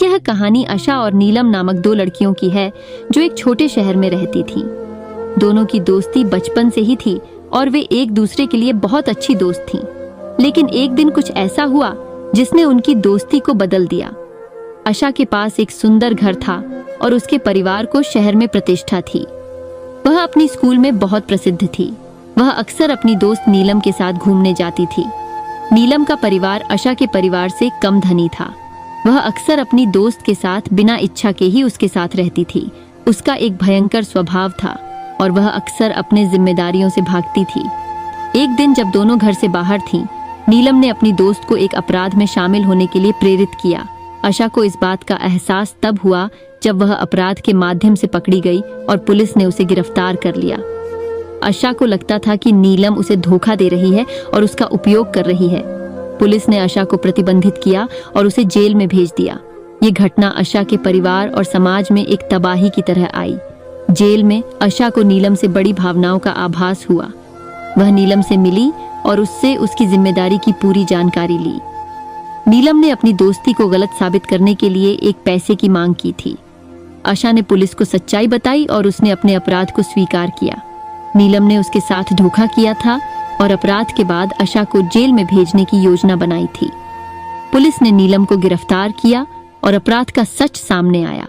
यह कहानी आशा और नीलम नामक दो लड़कियों की है जो एक छोटे शहर में रहती थीं। दोनों की दोस्ती बचपन से ही थी और वे एक दूसरे के लिए बहुत अच्छी दोस्त थीं। लेकिन एक दिन कुछ ऐसा हुआ जिसने उनकी दोस्ती को बदल दिया। आशा के पास एक सुंदर घर था और उसके परिवार को शहर में प्रतिष्ठा थी। वह अपनी स्कूल में बहुत प्रसिद्ध थी। वह अक्सर अपनी दोस्त नीलम के साथ घूमने जाती थी। नीलम का परिवार आशा के परिवार से कम धनी था। वह अक्सर अपनी दोस्त के साथ बिना इच्छा के ही उसके साथ रहती थी। उसका एक भयंकर स्वभाव था और वह अक्सर अपने जिम्मेदारियों से भागती थी। एक दिन जब दोनों घर से बाहर थीं, नीलम ने अपनी दोस्त को एक अपराध में शामिल होने के लिए प्रेरित किया। आशा को इस बात का एहसास तब हुआ जब वह अपराध के माध्यम से पकड़ी गई और पुलिस ने उसे गिरफ्तार कर लिया। आशा को लगता था कि नीलम उसे धोखा दे रही है और उसका उपयोग कर रही है। पुलिस ने आशा को प्रतिबंधित किया और उसे जेल में भेज दिया। ये घटना आशा के परिवार और समाज में एक तबाही की तरह आई। जेल में आशा को नीलम से बड़ी भावनाओं का आभास हुआ। वह नीलम से मिली और उससे उसकी जिम्मेदारी की पूरी जानकारी ली। नीलम ने अपनी दोस्ती को गलत साबित करने के लिए एक पैसे की मांग की थी। आशा ने पुलिस को सच्चाई बताई और उसने अपने अपराध को स्वीकार किया। नीलम ने उसके साथ धोखा किया था और अपराध के बाद आशा को जेल में भेजने की योजना बनाई थी। पुलिस ने नीलम को गिरफ्तार किया और अपराध का सच सामने आया।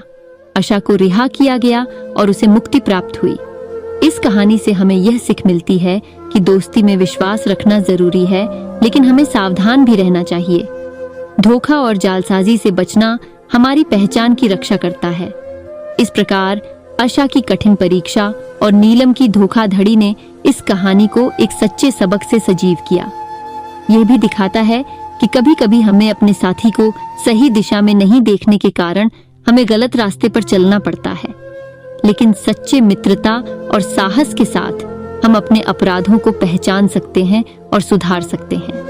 आशा को रिहा किया गया और उसे मुक्ति प्राप्त हुई। इस कहानी से हमें यह सीख मिलती है कि दोस्ती में विश्वास रखना जरूरी है, लेकिन हमें सावधान भी रहना चाहिए। धोखा और जालसाजी से बचना हमारी पहचान की रक्षा करता है। इस प्रकार आशा की कठिन परीक्षा और नीलम की धोखाधड़ी ने इस कहानी को एक सच्चे सबक से सजीव किया। यह भी दिखाता है कि कभी-कभी हमें अपने साथी को सही दिशा में नहीं देखने के कारण हमें गलत रास्ते पर चलना पड़ता है। लेकिन सच्चे मित्रता और साहस के साथ हम अपने अपराधों को पहचान सकते हैं और सुधार सकते हैं।